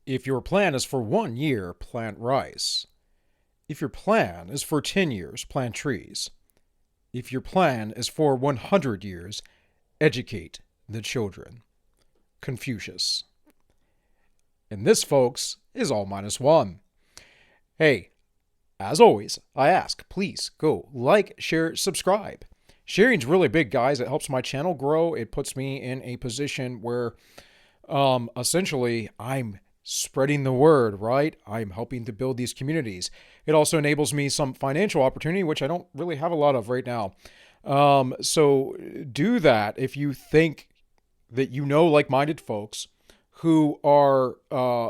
If your plan is for 1 year, plant rice. If your plan is for 10 years, plant trees. If your plan is for 100 years, educate the children. Confucius. And this, folks, is all minus one. Hey, as always, I ask, please go like, share, subscribe. Sharing's really big, guys. It helps my channel grow. It puts me in a position where essentially I'm spreading the word, right? I'm helping to build these communities. It also enables me some financial opportunity, which I don't really have a lot of right now. So do that if you think that you know like-minded folks who are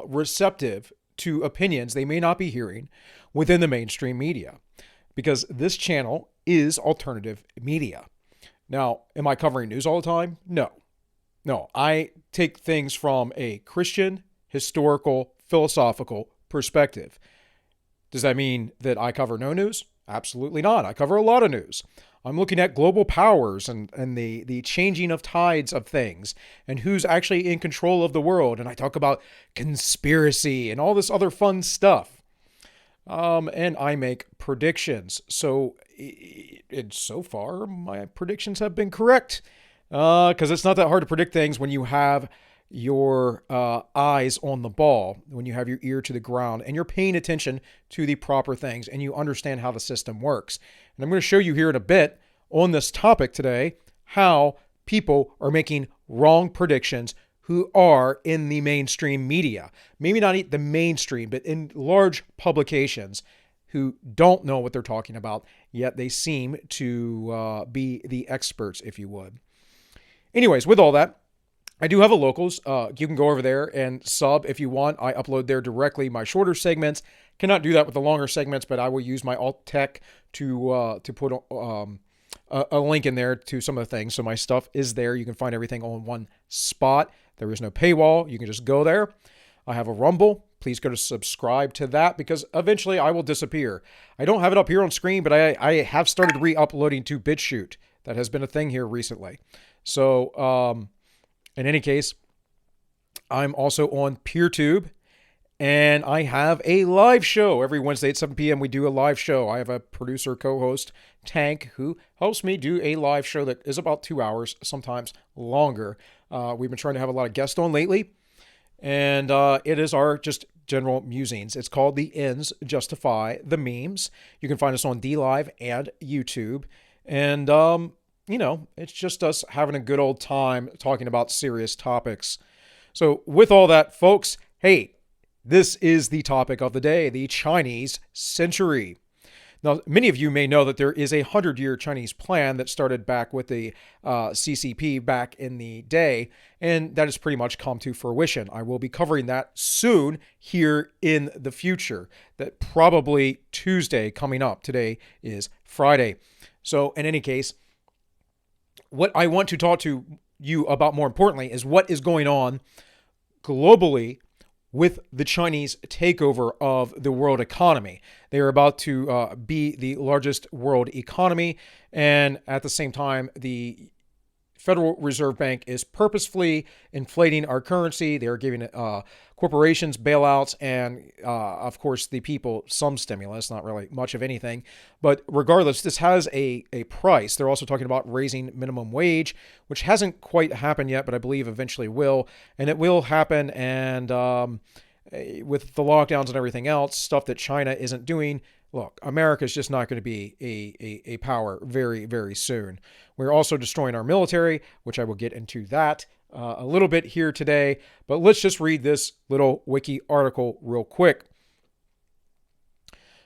receptive to opinions they may not be hearing within the mainstream media, because this channel is alternative media. Now, am I covering news all the time? No. No, I take things from a Christian, historical, philosophical perspective. Does that mean that I cover no news? Absolutely not. I cover a lot of news. I'm looking at global powers and the changing of tides of things and who's actually in control of the world. And I talk about conspiracy and all this other fun stuff. And I make predictions. So far, my predictions have been correct. Because it's not that hard to predict things when you have your eyes on the ball, when you have your ear to the ground, and you're paying attention to the proper things, and you understand how the system works. And I'm going to show you here in a bit on this topic today how people are making wrong predictions who are in the mainstream media. Maybe not the mainstream, but in large publications who don't know what they're talking about, yet they seem to be the experts, if you would. Anyways, with all that, I do have a locals. You can go over there and sub if you want. I upload there directly my shorter segments. Cannot do that with the longer segments, but I will use my alt tech to put a link in there to some of the things. So my stuff is there. You can find everything on one spot. There is no paywall. You can just go there. I have a Rumble. Please go to subscribe to that because eventually I will disappear. I don't have it up here on screen, but I have started re-uploading to BitChute. That has been a thing here recently. So, in any case, I'm also on PeerTube, and I have a live show every Wednesday at 7 p.m. We do a live show. I have a producer co-host, Tank, who helps me do a live show that is about 2 hours, sometimes longer. We've been trying to have a lot of guests on lately, and it is our just general musings. It's called The Ends Justify the Memes. You can find us on DLive and YouTube, and it's just us having a good old time talking about serious topics. So with all that, folks, hey, this is the topic of the day, the Chinese century. Now, many of you may know that there is a 100-year Chinese plan that started back with the CCP back in the day, and that has pretty much come to fruition. I will be covering that soon here in the future, that probably Tuesday coming up. Today is Friday. So in any case, what I want to talk to you about more importantly is what is going on globally with the Chinese takeover of the world economy. They are about to be the largest world economy, and at the same time, the Federal Reserve Bank is purposefully inflating our currency. They are giving corporations bailouts and, of course, the people some stimulus, not really much of anything. But regardless, this has a price. They're also talking about raising minimum wage, which hasn't quite happened yet, but I believe eventually will. And it will happen. And with the lockdowns and everything else, stuff that China isn't doing, look, America is just not going to be a power very, very soon. We're also destroying our military, which I will get into that a little bit here today. But let's just read this little wiki article real quick.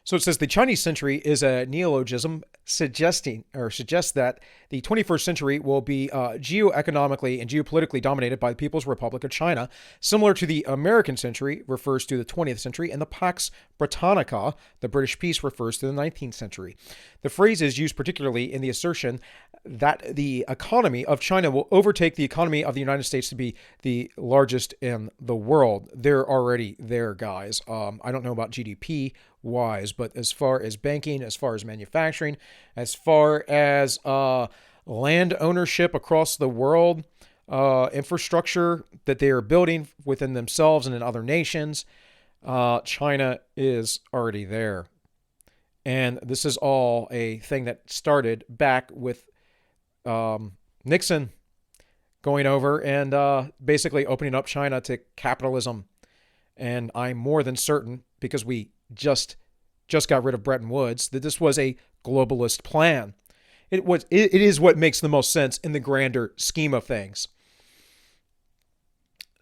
So it says the Chinese century is a neologism suggests that the 21st century will be geoeconomically and geopolitically dominated by the People's Republic of China, similar to the American century refers to the 20th century, and the Pax Britannica, the British peace, refers to the 19th century. The phrase is used particularly in the assertion that the economy of China will overtake the economy of the United States to be the largest in the world. They're already there, guys. I don't know about GDP wise, but as far as banking, as far as manufacturing, as far as land ownership across the world, infrastructure that they are building within themselves and in other nations, China is already there. And this is all a thing that started back with Nixon going over and basically opening up China to capitalism. And I'm more than certain, because we just got rid of Bretton Woods, that this was a globalist plan. It is what makes the most sense in the grander scheme of things.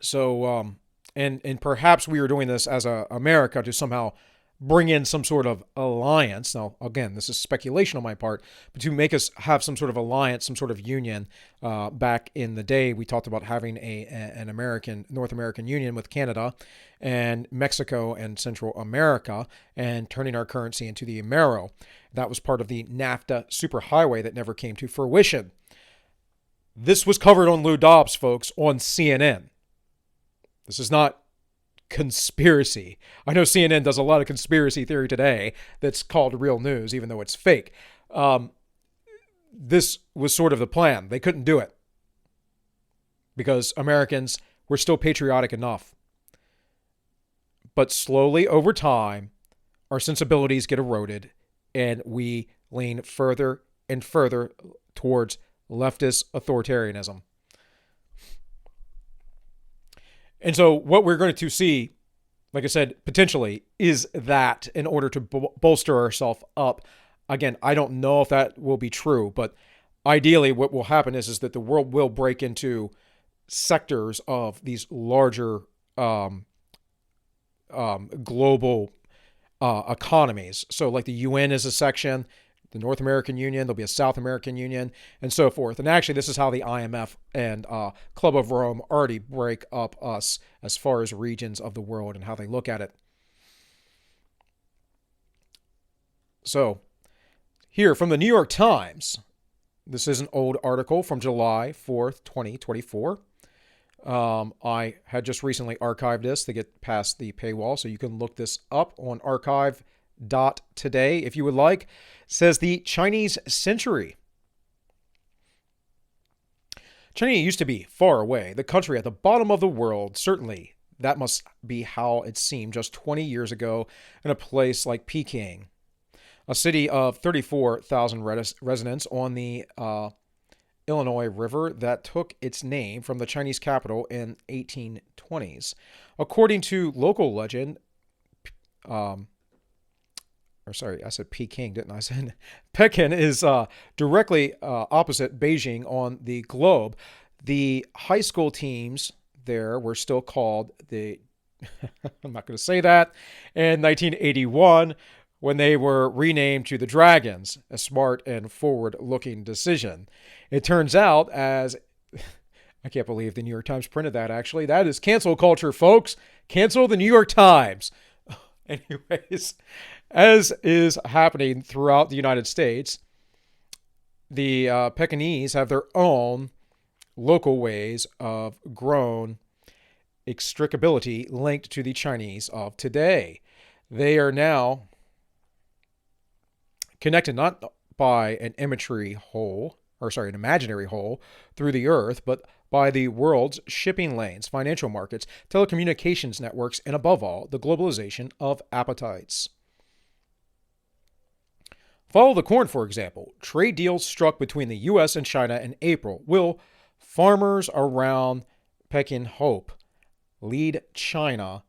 So, and perhaps we are doing this as America to somehow bring in some sort of alliance. Now, again, this is speculation on my part, but to make us have some sort of alliance, some sort of union. Back in the day, we talked about having an North American union with Canada and Mexico and Central America, and turning our currency into the Amero. That was part of the NAFTA superhighway that never came to fruition. This was covered on Lou Dobbs, folks, on CNN. This is not conspiracy. I know CNN does a lot of conspiracy theory today that's called real news, even though it's fake. This was sort of the plan. They couldn't do it because Americans were still patriotic enough. But slowly over time, our sensibilities get eroded and we lean further and further towards leftist authoritarianism. And so what we're going to see, like I said, potentially, is that in order to bolster ourselves up. Again, I don't know if that will be true, but ideally what will happen is that the world will break into sectors of these larger global economies. So like the UN is a section, the North American Union, there'll be a South American Union, and so forth. And actually, this is how the IMF and Club of Rome already break up us as far as regions of the world and how they look at it. So, here from the New York Times, this is an old article from July 4th, 2024. I had just recently archived this to get past the paywall, so you can look this up on archive.today if you would like. It says the Chinese century. China used to be far away, the country at the bottom of the world. Certainly, that must be how it seemed just 20 years ago in a place like Peking, a city of 34,000 residents on the Illinois River that took its name from the Chinese capital in 1820s. According to local legend, I said Peking, didn't I? I said Pekin is directly opposite Beijing on the globe. The high school teams there were still called the, I'm not going to say that, in 1981 when they were renamed to the Dragons, a smart and forward-looking decision. It turns out, as I can't believe the New York Times printed that, actually. That is cancel culture, folks. Cancel the New York Times. Anyways, as is happening throughout the United States, the Pekingese have their own local ways of grown extricability linked to the Chinese of today. They are now connected not by an imaginary hole through the earth, but by the world's shipping lanes, financial markets, telecommunications networks, and above all, the globalization of appetites. Follow the corn, for example. Trade deals struck between the U.S. and China in April. Will farmers around Peking hope lead China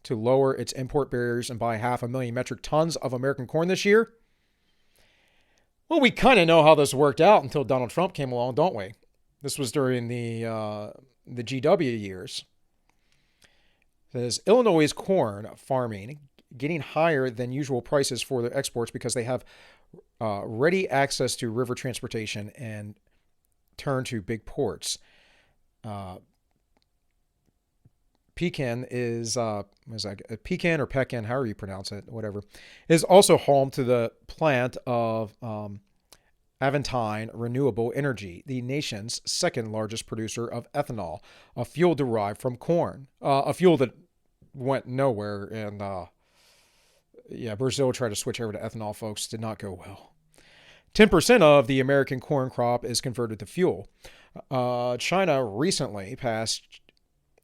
to lower its import barriers and buy 500,000 metric tons of American corn this year? Well, we kind of know how this worked out until Donald Trump came along, don't we? This was during the GW years. It says Illinois' corn farming getting higher than usual prices for their exports because they have ready access to river transportation and turn to big ports. Pekin is Pekin or Pekin, however you pronounce it, whatever, is also home to the plant of Aventine Renewable Energy, the nation's second largest producer of ethanol, a fuel derived from corn, a fuel that went nowhere. And Brazil tried to switch over to ethanol, folks. Did not go well. 10% of the American corn crop is converted to fuel. China recently passed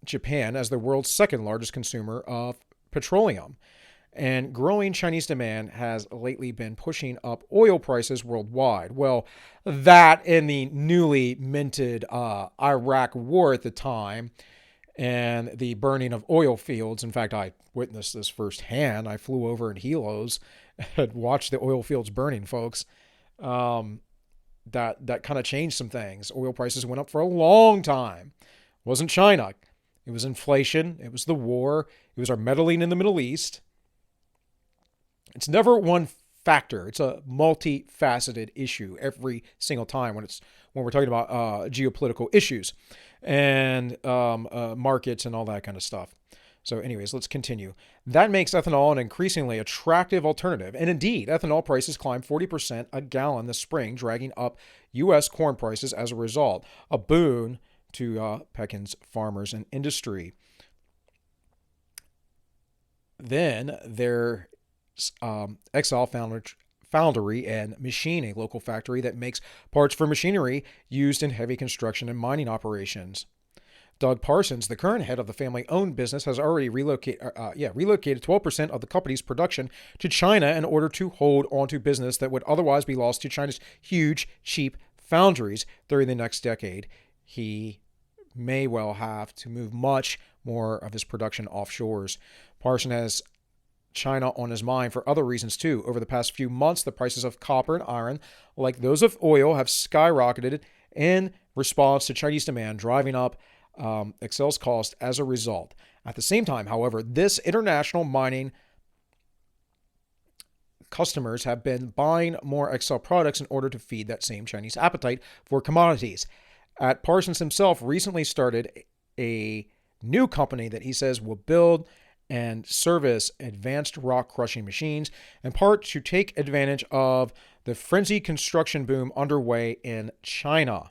Japan as the world's second largest consumer of petroleum. And growing Chinese demand has lately been pushing up oil prices worldwide. Well, that and the newly minted Iraq war at the time and the burning of oil fields. In fact, I witnessed this firsthand. I flew over in helos and watched the oil fields burning, folks. Um, that kind of changed some things. Oil prices went up for a long time. It wasn't China. It was inflation. It was the war. It was our meddling in the Middle East. It's never one factor. It's a multifaceted issue every single time when we're talking about geopolitical issues and markets and all that kind of stuff. So, anyways, let's continue. That makes ethanol an increasingly attractive alternative. And indeed, ethanol prices climbed 40% a gallon this spring, dragging up U.S. corn prices as a result. A boon to Pekin's farmers and industry. Then there's Exile Foundry and Machine, a local factory that makes parts for machinery used in heavy construction and mining operations. Doug Parsons, the current head of the family-owned business, has already relocated 12% of the company's production to China in order to hold onto business that would otherwise be lost to China's huge, cheap foundries during the next decade. He may well have to move much more of his production offshores. Parsons has China on his mind for other reasons too. Over the past few months, the prices of copper and iron, like those of oil, have skyrocketed in response to Chinese demand, driving up Excel's cost as a result. At the same time, however, this international mining customers have been buying more Excel products in order to feed that same Chinese appetite for commodities. Parsons himself recently started a new company that he says will build and service advanced rock crushing machines, in part to take advantage of the frenzied construction boom underway in China.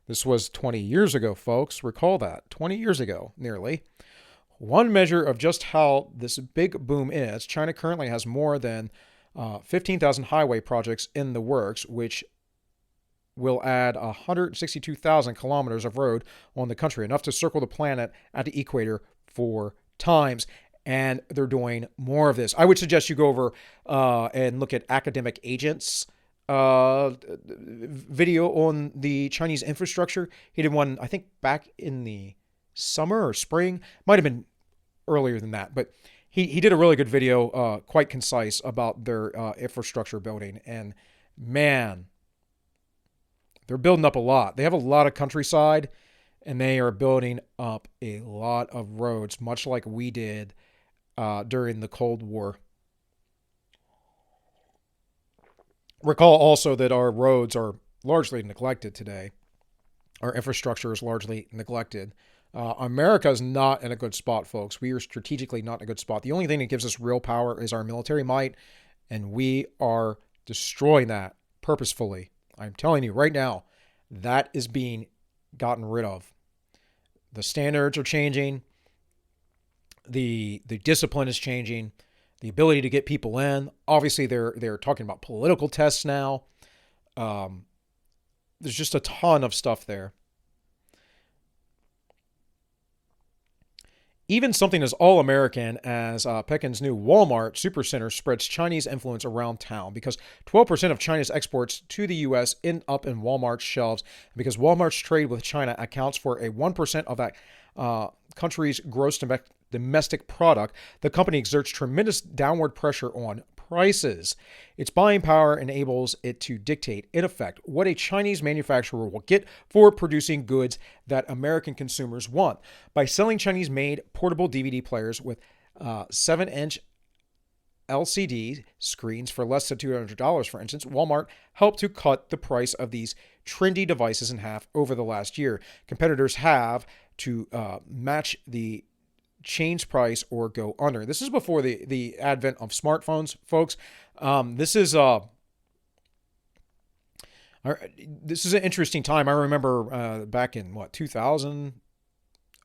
This was 20 years ago, folks. Recall that. 20 years ago, nearly. One measure of just how this big boom is, China currently has more than 15,000 highway projects in the works, which will add 162,000 kilometers of road on the country, enough to circle the planet at the equator 4 times. And they're doing more of this. I would suggest you go over and look at Academic Agents video on the Chinese infrastructure. He did one, I think, back in the summer or spring. Might have been earlier than that, but he did a really good video, quite concise, about their infrastructure building. And man, they're building up a lot. They have a lot of countryside, and they are building up a lot of roads, much like we did during the Cold War. Recall also that our roads are largely neglected today. Our infrastructure is largely neglected. America is not in a good spot, folks. We are strategically not in a good spot. The only thing that gives us real power is our military might, and we are destroying that purposefully. I'm telling you right now, that is being gotten rid of. The standards are changing. The discipline is changing. The ability to get people in. Obviously, they're talking about political tests now. There's just a ton of stuff there. Even something as all-American as Pekin's new Walmart supercenter spreads Chinese influence around town because 12% of China's exports to the U.S. end up in Walmart's shelves. Because Walmart's trade with China accounts for a 1% of that country's gross domestic product, the company exerts tremendous downward pressure on prices. Its buying power enables it to dictate, in effect, what a Chinese manufacturer will get for producing goods that American consumers want. By selling Chinese-made portable DVD players with 7-inch LCD screens for less than $200, for instance, Walmart helped to cut the price of these trendy devices in half over the last year. Competitors have to match the change price or go under. This is before the advent of smartphones, folks. This is an interesting time. I remember back in 2000.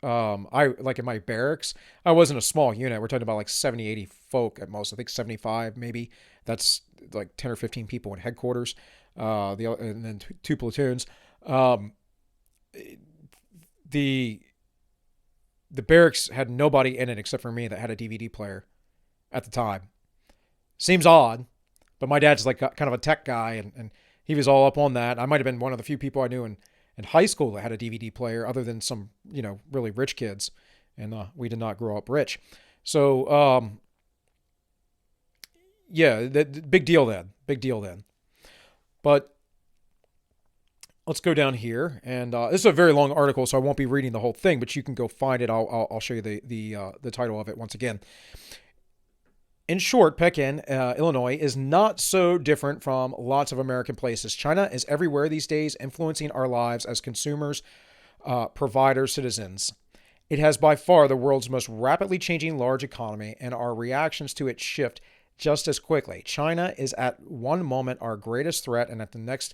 I like in my barracks. I wasn't a small unit. We're talking about like 70, 80 folk at most. I think 75 maybe. That's like 10 or 15 people in headquarters. And then two platoons. the the barracks had nobody in it except for me that had a DVD player at the time. Seems odd, but my dad's like kind of a tech guy, and he was all up on that. I might have been one of the few people I knew in high school that had a DVD player, other than some really rich kids, and we did not grow up rich. So yeah, big deal then, big deal then. But let's go down here, and this is a very long article, so I won't be reading the whole thing, but you can go find it. I'll show you the title of it once again. In short, Pekin, Illinois, is not so different from lots of American places. China is everywhere these days, influencing our lives as consumers, providers, citizens. It has by far the world's most rapidly changing large economy, and our reactions to it shift just as quickly. China is at one moment our greatest threat, and at the next,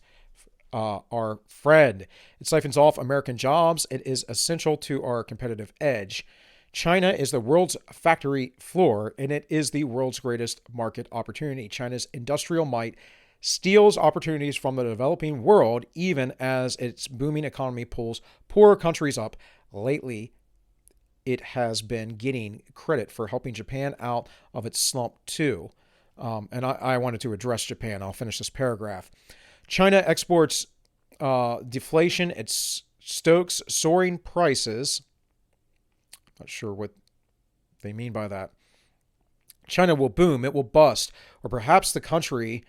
our friend. It siphons off American jobs. It is essential to our competitive edge. China is the world's factory floor, and it is the world's greatest market opportunity. China's industrial might steals opportunities from the developing world, even as its booming economy pulls poorer countries up. Lately, it has been getting credit for helping Japan out of its slump, too. And I wanted to address Japan. I'll finish this paragraph. China exports deflation. It stokes soaring prices. Not sure what they mean by that. China will boom, it will bust, or perhaps the country's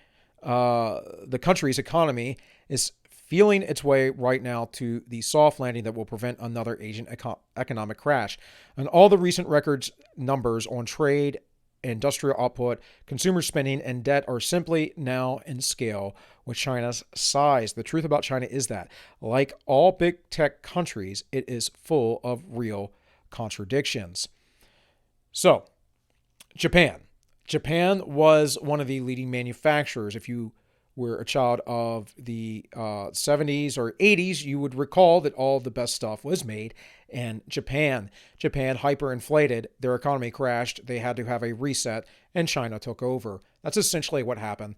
economy is feeling its way right now to the soft landing that will prevent another Asian economic crash. And all the recent records numbers on trade, industrial output, consumer spending, and debt are simply now in scale with China's size. The truth about China is that, like all big tech countries, it is full of real contradictions. So, Japan. Japan was one of the leading manufacturers. If you were a child of the 70s or 80s, you would recall that all the best stuff was made in Japan. Japan hyperinflated. Their economy crashed. They had to have a reset, and China took over. That's essentially what happened,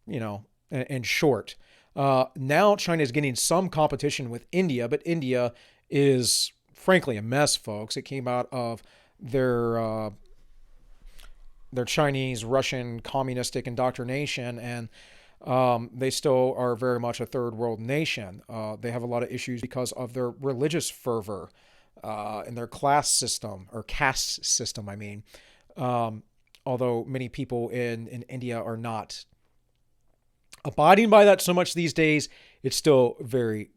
in short. Now China is getting some competition with India, but India is frankly a mess, folks. It came out of their Chinese, Russian, communistic indoctrination, and they still are very much a third world nation. They have a lot of issues because of their religious fervor and their class system, or caste system, I mean. Although many people in India are not abiding by that so much these days, it's still very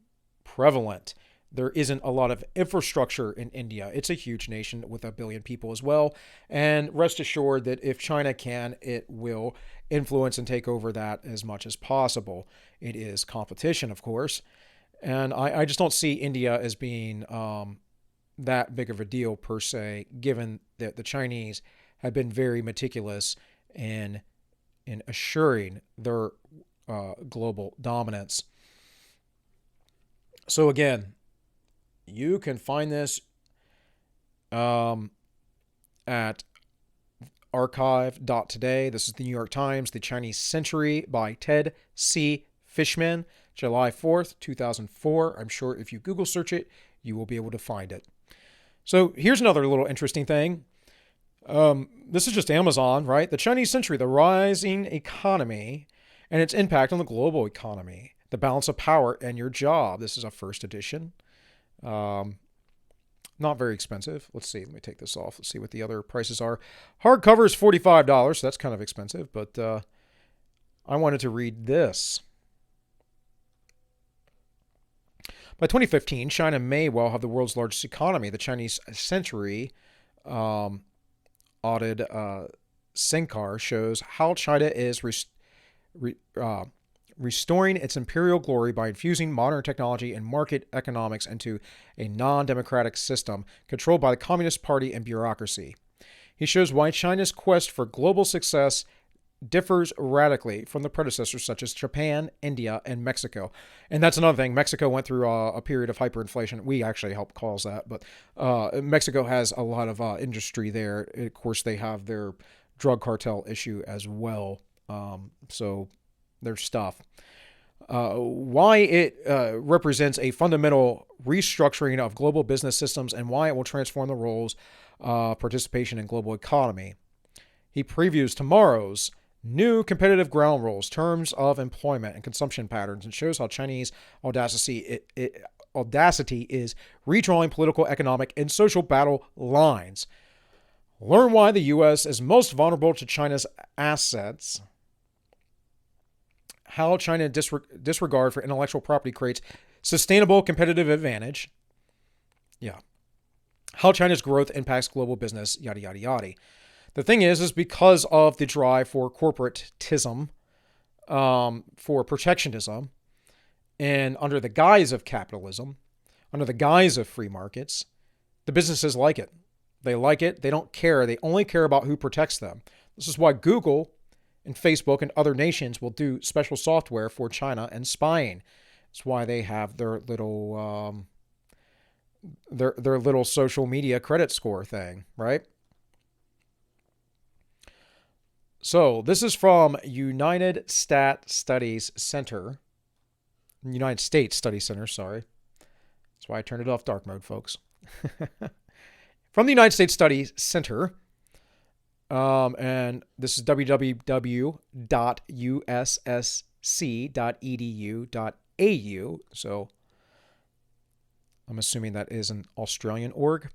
prevalent. There isn't a lot of infrastructure in India. It's a huge nation with 1 billion people as well. And rest assured that if China can, it will influence and take over that as much as possible. It is competition, of course. And I just don't see India as being that big of a deal per se, given that the Chinese have been very meticulous in assuring their global dominance. So again, you can find this at archive.today. This is the New York Times, The Chinese Century by Ted C. Fishman, July 4th, 2004. I'm sure if you Google search it, you will be able to find it. So here's another little interesting thing. This is just Amazon, right? The Chinese Century, the rising economy and its impact on the global economy, the balance of power and your job. This is a first edition. Not very expensive. Let's see. Let me take this off. Let's see what the other prices are. Hardcover is $45, so that's kind of expensive, but I wanted to read this. By 2015, China may well have the world's largest economy. The Chinese Century audited Sinkar shows how China is restoring its imperial glory by infusing modern technology and market economics into a non-democratic system controlled by the Communist Party and bureaucracy. He shows why China's quest for global success differs radically from the predecessors such as Japan, India, and Mexico. And that's another thing. Mexico went through a period of hyperinflation. We actually helped cause that, but Mexico has a lot of industry there. Of course, they have their drug cartel issue as well. So their stuff. why it represents a fundamental restructuring of global business systems, and why it will transform the roles of participation in global economy. He previews tomorrow's new competitive ground rules, terms of employment, and consumption patterns, and shows how Chinese audacity is redrawing political, economic, and social battle lines. Learn why the U.S. is most vulnerable to China's assets, how China's disregard for intellectual property creates sustainable competitive advantage. Yeah. How China's growth impacts global business, yada, yada, yada. The thing is because of the drive for corporatism, for protectionism, and under the guise of capitalism, under the guise of free markets, the businesses like it. They like it. They don't care. They only care about who protects them. This is why Google and Facebook and other nations will do special software for China and spying. It's why they have their little social media credit score thing, right? So this is from United States Study Center, sorry. That's why I turned it off dark mode, folks. From the United States Study Center, and this is www.ussc.edu.au. So I'm assuming that is an Australian org.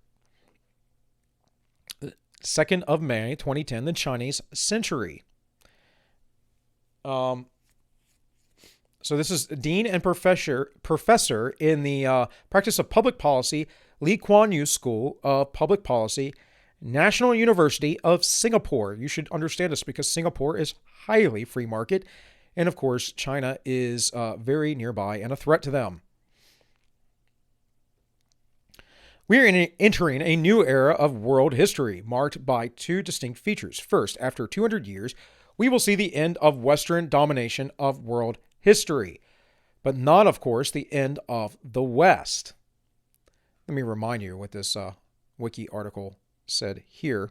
2nd of May, 2010, the Chinese century. So this is Dean and Professor in the practice of public policy, Lee Kuan Yew School of Public Policy, National University of Singapore. You should understand this because Singapore is highly free market. And of course, China is very nearby and a threat to them. We are entering a new era of world history marked by two distinct features. First, after 200 years, we will see the end of Western domination of world history, but not, of course, the end of the West. Let me remind you what this wiki article said here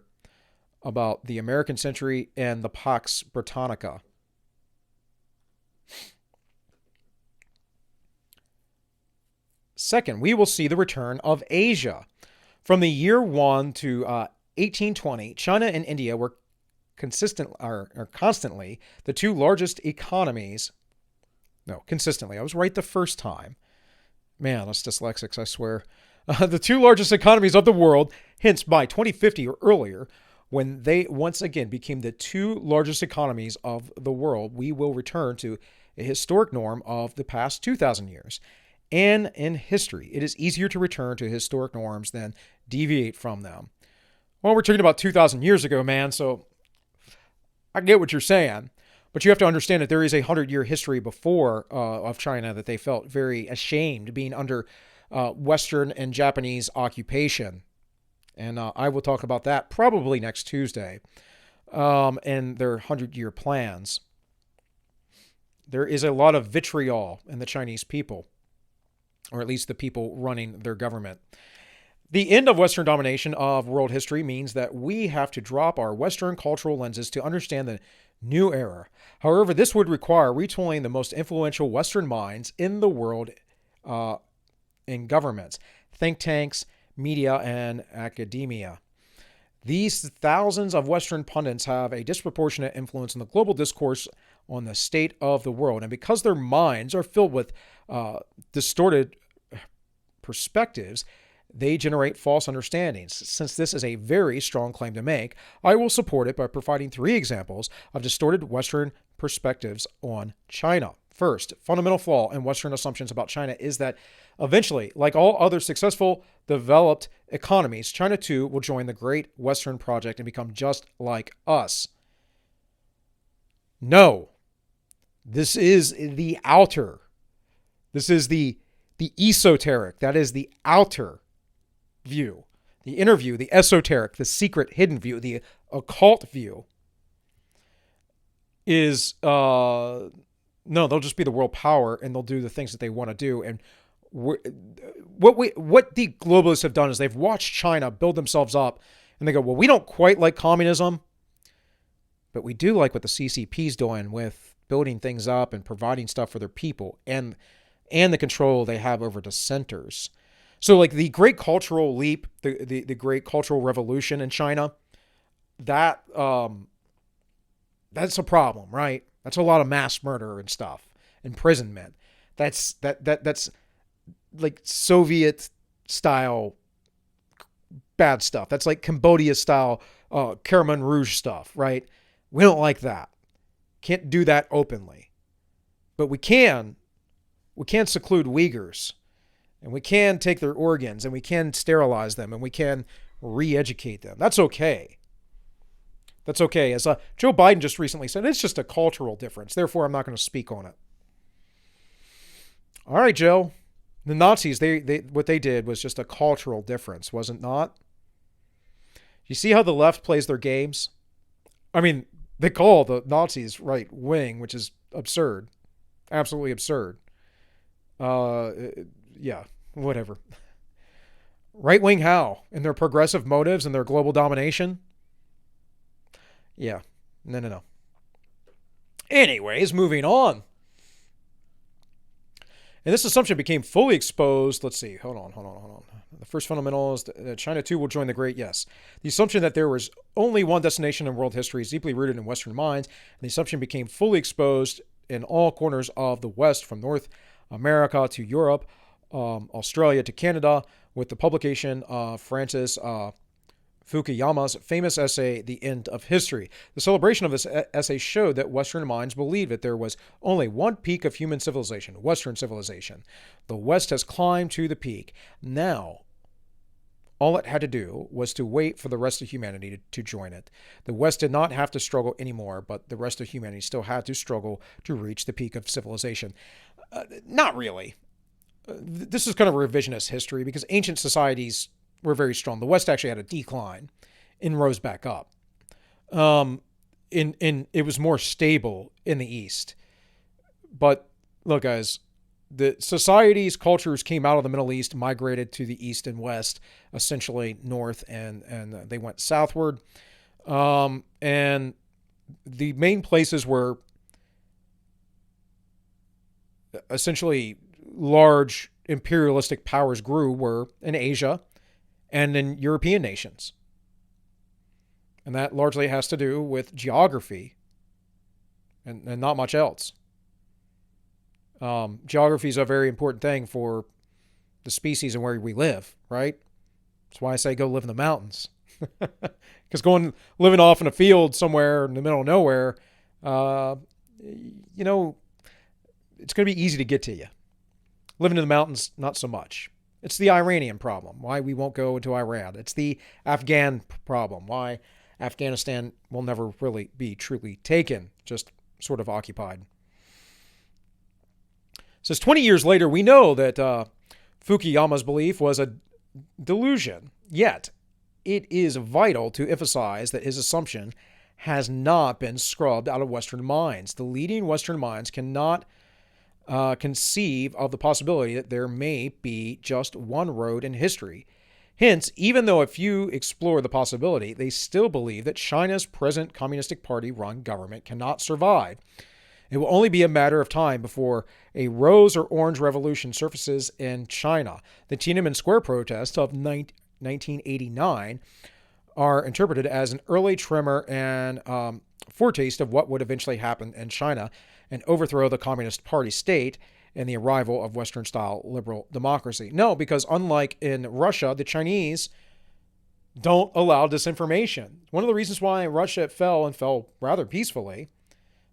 about the American century and the Pax Britannica. Second, we will see the return of Asia. From the year 1 to 1820, China and India were constantly the two largest economies. No, consistently. I was right the first time. Man, us dyslexics, I swear. The two largest economies of the world, hence by 2050 or earlier, when they once again became the two largest economies of the world, we will return to a historic norm of the past 2,000 years. And in history, it is easier to return to historic norms than deviate from them. Well, we're talking about 2,000 years ago, man, so I get what you're saying. But you have to understand that there is a 100-year history before of China that they felt very ashamed being under Western and Japanese occupation. And I will talk about that probably next Tuesday and their 100-year plans. There is a lot of vitriol in the Chinese people, or at least the people running their government. The end of Western domination of world history means that we have to drop our Western cultural lenses to understand the new era. However, this would require retooling the most influential Western minds in the world in governments, think tanks, media, and academia. These thousands of Western pundits have a disproportionate influence in the global discourse on the state of the world. And because their minds are filled with distorted perspectives, they generate false understandings. Since this is a very strong claim to make, I will support it by providing 3 examples of distorted Western perspectives on China. First, fundamental flaw in Western assumptions about China is that eventually, like all other successful developed economies, China too will join the great Western project and become just like us. No. This is the outer. This is the esoteric. That is the outer view. The inner view, the esoteric, the secret hidden view, the occult view is, no, they'll just be the world power and they'll do the things that they want to do. And what the globalists have done is they've watched China build themselves up and they go, well, we don't quite like communism, but we do like what the CCP's doing with building things up and providing stuff for their people, and the control they have over dissenters. So like the great cultural leap, the great cultural revolution in China, that that's a problem, right? That's a lot of mass murder and stuff, imprisonment. That's like Soviet style bad stuff. That's like Cambodia style Khmer Rouge stuff, right? We don't like that. Can't do that openly. But we can seclude Uyghurs, and we can take their organs, and we can sterilize them, and we can re-educate them. That's okay. That's okay. As Joe Biden just recently said, it's just a cultural difference. Therefore, I'm not going to speak on it. All right, Joe. The Nazis, what they did was just a cultural difference, was it not? You see how the left plays their games? I mean, they call the Nazis right wing, which is absurd. Absolutely absurd. Yeah, whatever. Right wing how? In their progressive motives and their global domination? Yeah, no. Anyways, moving on. And this assumption became fully exposed. Let's see. Hold on. The first fundamental is that China too will join the great yes. The assumption that there was only one destination in world history is deeply rooted in Western minds, and the assumption became fully exposed in all corners of the West, from North America to Europe, Australia to Canada, with the publication of Francis Fukuyama's famous essay, The End of History. The celebration of this essay showed that Western minds believed that there was only one peak of human civilization, Western civilization. The West has climbed to the peak. Now, all it had to do was to wait for the rest of humanity to join it. The West did not have to struggle anymore, but the rest of humanity still had to struggle to reach the peak of civilization. Not really. This is kind of revisionist history, because ancient societies were very strong. The West actually had a decline and rose back up. It was more stable in the East. But look, guys, the societies, cultures came out of the Middle East, migrated to the East and West, essentially north, and they went southward. And the main places where essentially large imperialistic powers grew were in Asia and in European nations. And that largely has to do with geography and not much else. Geography is a very important thing for the species and where we live, right? That's why I say go live in the mountains. Because living off in a field somewhere in the middle of nowhere, it's going to be easy to get to you. Living in the mountains, not so much. It's the Iranian problem, why we won't go into Iran. It's the Afghan problem, why Afghanistan will never really be truly taken, just sort of occupied. Says 20 years later, we know that Fukuyama's belief was a delusion. Yet, it is vital to emphasize that his assumption has not been scrubbed out of Western minds. The leading Western minds cannot conceive of the possibility that there may be just one road in history. Hence, even though a few explore the possibility, they still believe that China's present Communistic Party-run government cannot survive. It will only be a matter of time before a rose or orange revolution surfaces in China. The Tiananmen Square protests of 1989 are interpreted as an early tremor and foretaste of what would eventually happen in China and overthrow the Communist Party state and the arrival of Western-style liberal democracy. No, because unlike in Russia, the Chinese don't allow disinformation. One of the reasons why Russia fell rather peacefully,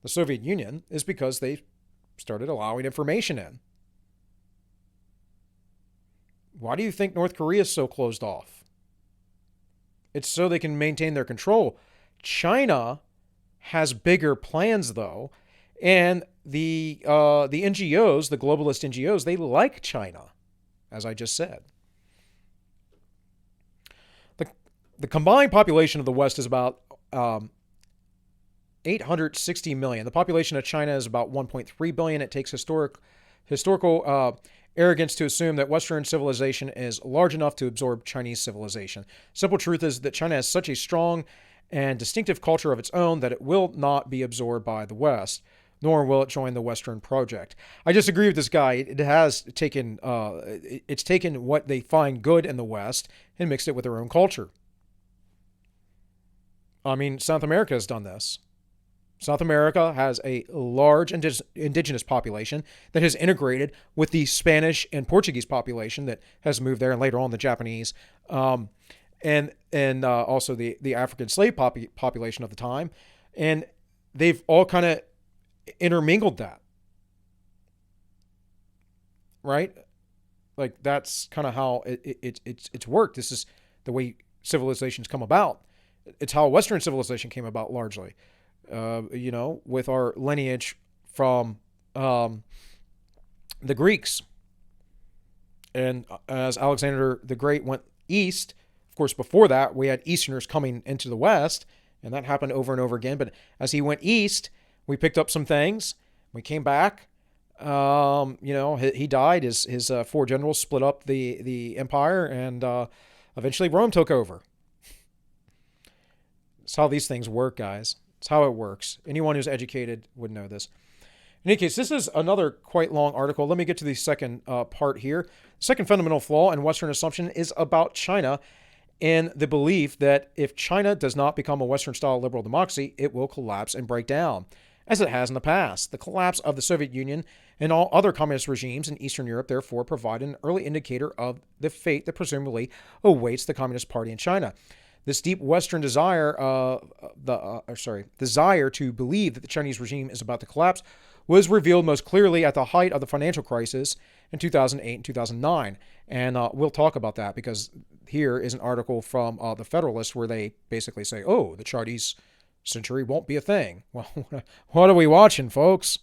the Soviet Union, is because they started allowing information in. Why do you think North Korea is so closed off? It's so they can maintain their control. China has bigger plans, though, and the NGOs, the globalist NGOs, they like China, as I just said. The combined population of the West is about 860 million. The population of China is about 1.3 billion. It takes historical arrogance to assume that Western civilization is large enough to absorb Chinese civilization. Simple truth is that China has such a strong and distinctive culture of its own that it will not be absorbed by the West. nor will it join the Western project. I disagree with this guy. It has taken, it's taken what they find good in the West and mixed it with their own culture. I mean, South America has done this. South America has a large indigenous population that has integrated with the Spanish and Portuguese population that has moved there, and later on the Japanese, and also the African slave population of the time, and they've all kind of intermingled that, right? Like that's kind of how it's worked. This is the way civilizations come about. It's how Western civilization came about largely. With our lineage from the Greeks. And as Alexander the Great went east, of course, before that, we had Easterners coming into the West, and that happened over and over again. But as he went east, we picked up some things. We came back. He died. His four generals split up the empire, and eventually Rome took over. That's how these things work, guys. It's how it works. Anyone who's educated would know this. In any case, this is another quite long article. Let me get to the second part here. The second fundamental flaw in Western assumption is about China and the belief that if China does not become a Western-style liberal democracy, it will collapse and break down, as it has in the past. The collapse of the Soviet Union and all other communist regimes in Eastern Europe, therefore, provide an early indicator of the fate that presumably awaits the Communist Party in China. This deep Western desire to believe that the Chinese regime is about to collapse was revealed most clearly at the height of the financial crisis in 2008 and 2009. And we'll talk about that because here is an article from the Federalist where they basically say, oh, the Chinese century won't be a thing. Well, what are we watching, folks?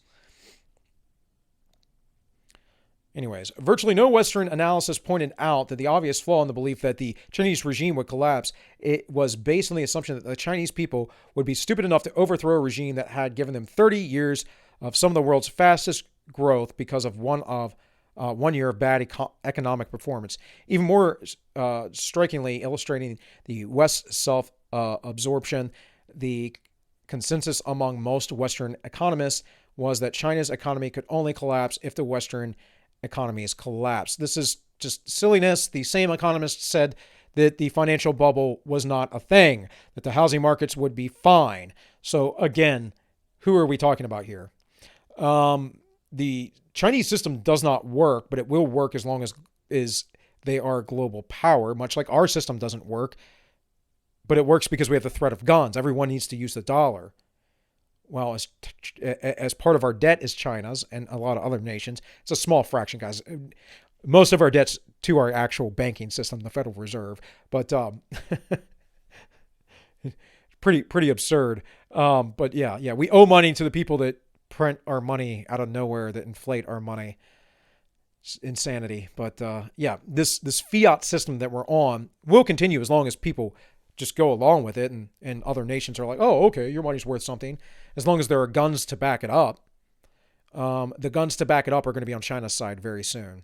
Anyways, virtually no Western analysis pointed out that the obvious flaw in the belief that the Chinese regime would collapse. It was based on the assumption that the Chinese people would be stupid enough to overthrow a regime that had given them 30 years of some of the world's fastest growth because of one year of bad economic performance. Even more strikingly illustrating the West's self-absorption, the consensus among most Western economists was that China's economy could only collapse if the Western economies collapse. This is just silliness. The same economists said that the financial bubble was not a thing, that the housing markets would be fine. So again, who are we talking about here? The Chinese system does not work, but it will work as long as they are a global power, much like our system doesn't work, but it works because we have the threat of guns. Everyone needs to use the dollar. Well, as part of our debt is China's and a lot of other nations. It's a small fraction, guys. Most of our debt's to our actual banking system, the Federal Reserve. But pretty absurd. But yeah, we owe money to the people that print our money out of nowhere, that inflate our money. It's insanity. But this fiat system that we're on will continue as long as people just go along with it, and other nations are like, oh, okay, your money's worth something, as long as there are guns to back it up. The guns to back it up are going to be on China's side very soon.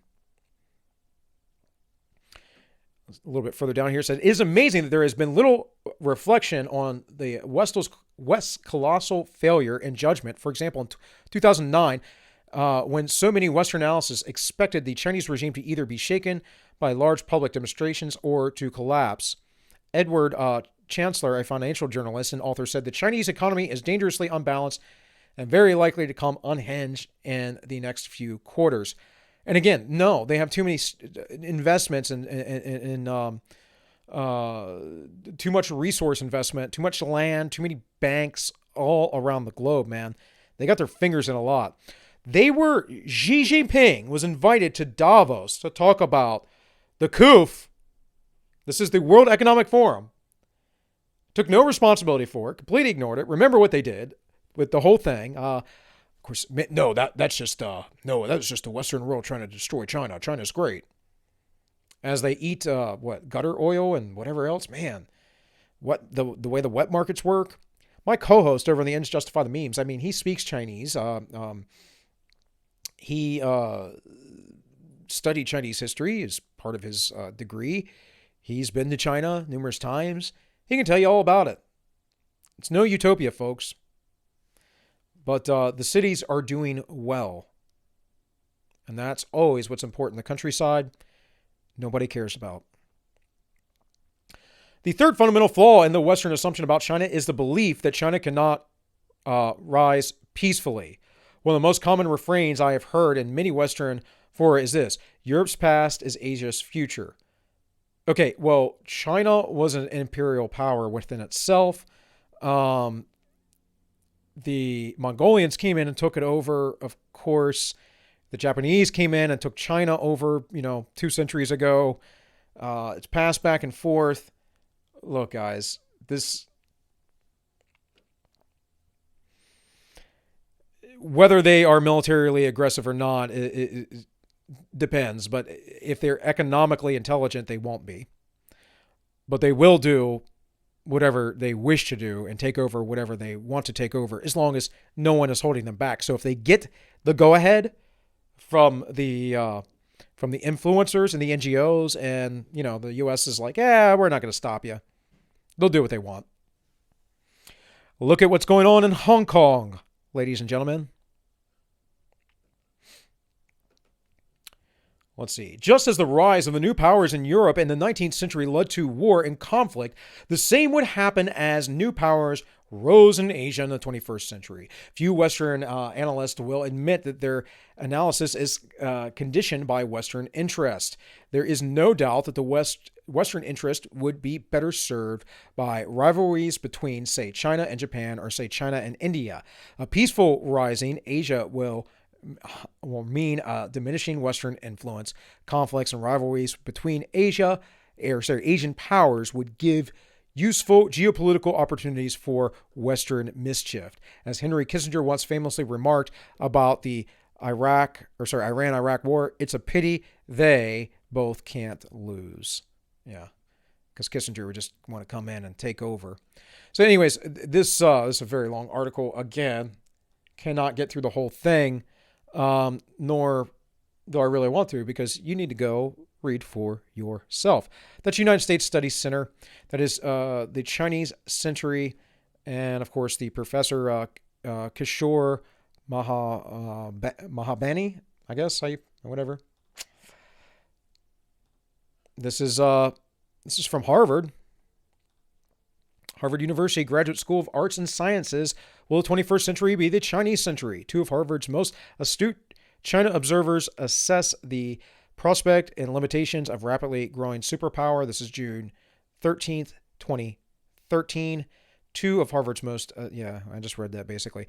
A little bit further down here, it said, it is amazing that there has been little reflection on the West's colossal failure in judgment. For example, in 2009, when so many Western analysts expected the Chinese regime to either be shaken by large public demonstrations or to collapse. Edward Chancellor, a financial journalist and author, said the Chinese economy is dangerously unbalanced and very likely to come unhinged in the next few quarters. And again, no, they have too many investments and too much resource investment, too much land, too many banks all around the globe, man. They got their fingers in a lot. Xi Jinping was invited to Davos to talk about the CUF. This is the World Economic Forum. Took no responsibility for it, completely ignored it. Remember what they did with the whole thing. Of course, no, that's just the Western world trying to destroy China. China's great. As they eat gutter oil and whatever else, man. What the way the wet markets work. My co-host over on the Ends Justify the Memes, I mean, he speaks Chinese. He studied Chinese history as part of his degree. He's been to China numerous times. He can tell you all about it. It's no utopia, folks. But the cities are doing well. And that's always what's important. The countryside, nobody cares about. The third fundamental flaw in the Western assumption about China is the belief that China cannot rise peacefully. One of the most common refrains I have heard in many Western fora is this: Europe's past is Asia's future. Okay, well, China was an imperial power within itself. The Mongolians came in and took it over, of course. The Japanese came in and took China over, 2 centuries ago. It's passed back and forth. Look, guys, whether they are militarily aggressive or not, it depends. But if they're economically intelligent, they won't be. But they will do whatever they wish to do and take over whatever they want to take over, as long as no one is holding them back. So if they get the go-ahead from the influencers and the NGOs, and the U.S. is like, we're not going to stop you, they'll do what they want. Look at what's going on in Hong Kong, ladies and gentlemen. Let's see. Just as the rise of the new powers in Europe in the 19th century led to war and conflict, the same would happen as new powers rose in Asia in the 21st century. Few Western analysts will admit that their analysis is conditioned by Western interest. There is no doubt that the Western interest would be better served by rivalries between, say, China and Japan, or, say, China and India. A peaceful rising Asia will mean diminishing Western influence. Conflicts and rivalries between Asian powers would give useful geopolitical opportunities for Western mischief. As Henry Kissinger once famously remarked about the Iran-Iraq war, it's a pity they both can't lose. Yeah, because Kissinger would just want to come in and take over. So anyways, this is a very long article. Again, cannot get through the whole thing. Nor do I really want to, because you need to go read for yourself. That's United States Studies Center. That is the Chinese Century, and of course the Professor Kishore Mahabani, I guess, whatever. This is from Harvard. Harvard University Graduate School of Arts and Sciences. Will the 21st century be the Chinese century? Two of Harvard's most astute China observers assess the prospect and limitations of rapidly growing superpower. This is June 13th, 2013. Two of Harvard's most, I just read that basically.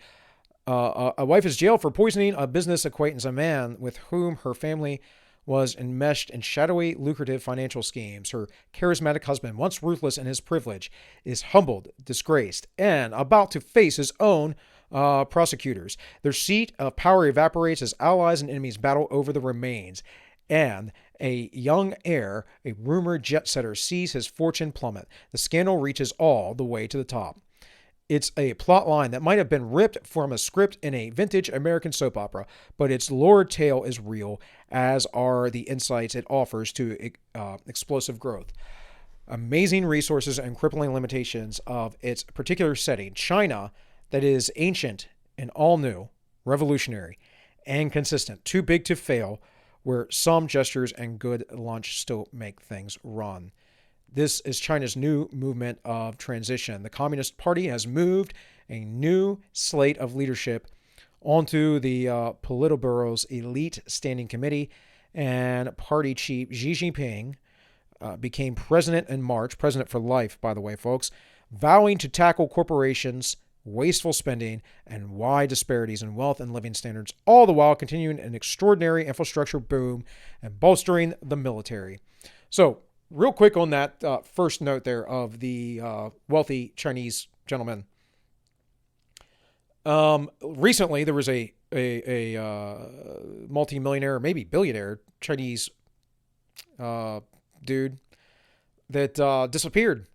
A wife is jailed for poisoning a business acquaintance, a man with whom her family was enmeshed in shadowy, lucrative financial schemes. Her charismatic husband, once ruthless in his privilege, is humbled, disgraced, and about to face his own prosecutors. Their seat of power evaporates as allies and enemies battle over the remains. And a young heir, a rumored jet setter, sees his fortune plummet. The scandal reaches all the way to the top. It's a plot line that might have been ripped from a script in a vintage American soap opera, but its lurid tale is real, as are the insights it offers to explosive growth. Amazing resources and crippling limitations of its particular setting. China, that is ancient and all new, revolutionary, and consistent, too big to fail, where some gestures and good lunch still make things run. This is China's new movement of transition. The Communist Party has moved a new slate of leadership onto the Politburo's elite standing committee, and party chief Xi Jinping became president in March, president for life, by the way, folks, vowing to tackle corporations, wasteful spending, and wide disparities in wealth and living standards, all the while continuing an extraordinary infrastructure boom and bolstering the military. So, real quick on that first note there of the wealthy Chinese gentleman. Recently, there was a multi-millionaire, maybe billionaire Chinese dude that disappeared.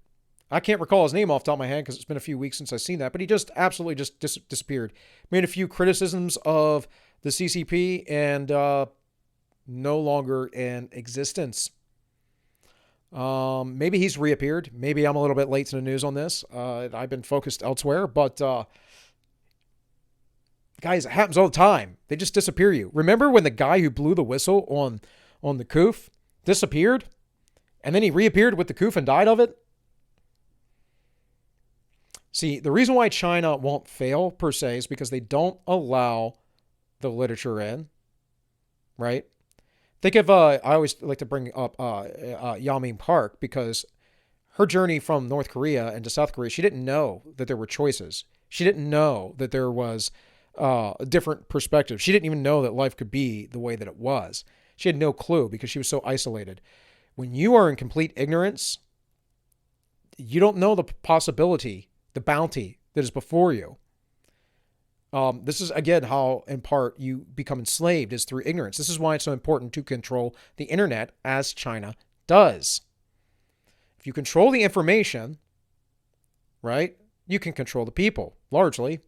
I can't recall his name off the top of my head because it's been a few weeks since I've seen that, but he just absolutely disappeared. Made a few criticisms of the CCP and no longer in existence. Maybe he's reappeared. Maybe I'm a little bit late to the news on this. I've been focused elsewhere, but Guys, it happens all the time. They just disappear you. Remember when the guy who blew the whistle on the coup disappeared? And then he reappeared with the coup and died of it? See, the reason why China won't fail, per se, is because they don't allow the literature in, right? Think of, I always like to bring up Yamin Park, because her journey from North Korea into South Korea, she didn't know that there were choices. She didn't know that there was a different perspective. She didn't even know that life could be the way that it was. She had no clue because she was so isolated. When you are in complete ignorance, you don't know the possibility, the bounty that is before you. This is, again, how, in part, you become enslaved, is through ignorance. This is why it's so important to control the internet, as China does. If you control the information, right, you can control the people, largely.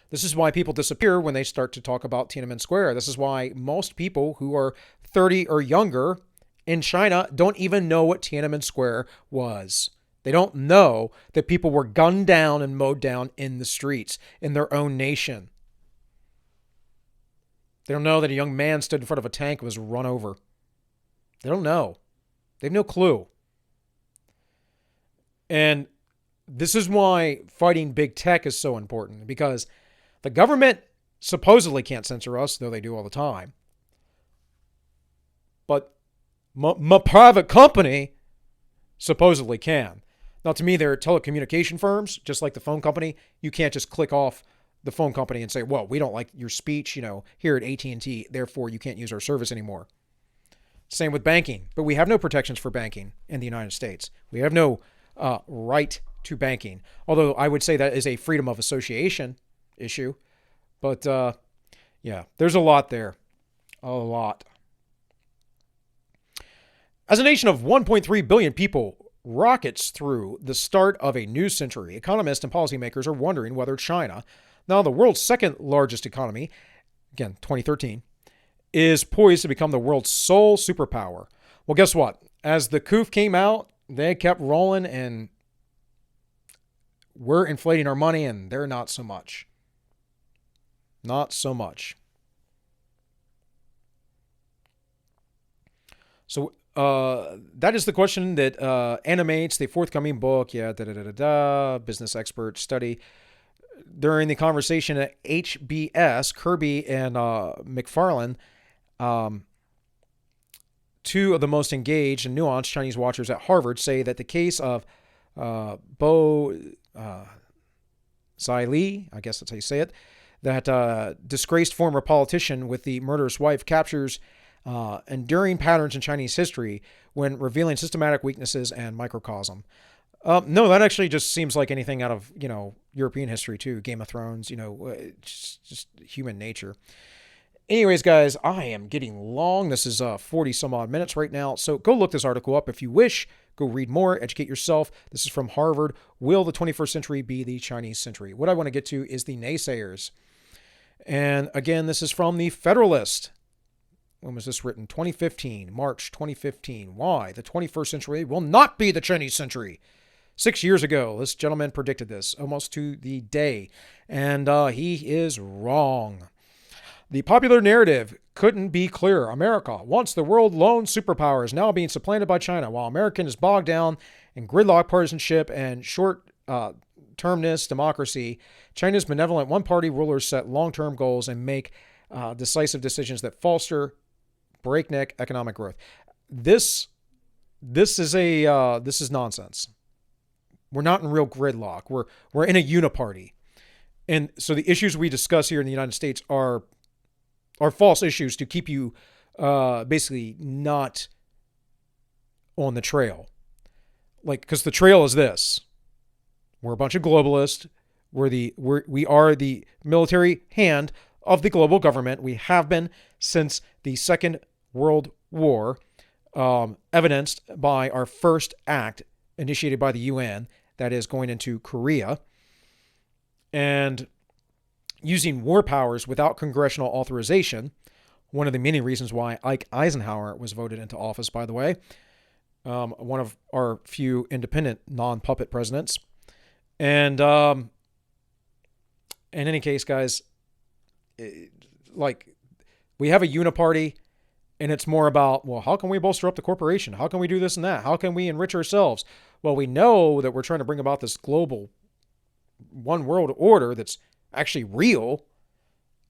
This is why people disappear when they start to talk about Tiananmen Square. This is why most people who are 30 or younger in China don't even know what Tiananmen Square was. They don't know that people were gunned down and mowed down in the streets in their own nation. They don't know that a young man stood in front of a tank and was run over. They don't know. They have no clue. And this is why fighting big tech is so important, because the government supposedly can't censor us, though they do all the time. But my private company supposedly can. Now, to me, they're telecommunication firms, just like the phone company. You can't just click off the phone company and say, well, we don't like your speech, here at AT&T, therefore you can't use our service anymore. Same with banking. But we have no protections for banking in the United States. We have no right to banking. Although I would say that is a freedom of association issue. But, yeah, there's a lot there. A lot. As a nation of 1.3 billion people rockets through the start of a new century, economists and policymakers are wondering whether China, now the world's second largest economy, again, 2013, is poised to become the world's sole superpower. Well, guess what? As the coup came out, they kept rolling, and we're inflating our money, and they're not so much. Not so much. So that is the question that animates the forthcoming book. Business experts study. During the conversation at HBS, Kirby and McFarlane, two of the most engaged and nuanced Chinese watchers at Harvard, say that the case of Bo Xi Li, I guess that's how you say it, that disgraced former politician with the murderous wife, captures enduring patterns in Chinese history when revealing systematic weaknesses and microcosm. No, that actually just seems like anything out of, European history too. Game of Thrones, just human nature. Anyways, guys, I am getting long. This is 40 some odd minutes right now. So go look this article up if you wish. Go read more, educate yourself. This is from Harvard. Will the 21st century be the Chinese century? What I want to get to is the naysayers. And again, this is from the Federalist. When was this written? 2015, March 2015. Why? The 21st century will not be the Chinese century. 6 years ago, this gentleman predicted this almost to the day, and he is wrong. The popular narrative couldn't be clearer. America, once the world's lone superpower, is now being supplanted by China, while America is bogged down in gridlock partisanship and short-termness democracy. China's benevolent one-party rulers set long-term goals and make decisive decisions that foster breakneck economic growth. This is nonsense. We're not in real gridlock. We're in a uniparty. And so the issues we discuss here in the United States are false issues to keep you basically not on the trail. Because the trail is this. We're a bunch of globalists. We are the military hand of the global government. We have been since the Second World War, evidenced by our first act initiated by the UN, that is going into Korea, and using war powers without congressional authorization. One of the many reasons why Ike Eisenhower was voted into office, by the way, one of our few independent non-puppet presidents. And In any case, guys, like, we have a uniparty, and it's more about, well, how can we bolster up the corporation? How can we do this and that? How can we enrich ourselves? Well, we know that we're trying to bring about this global one world order that's actually real.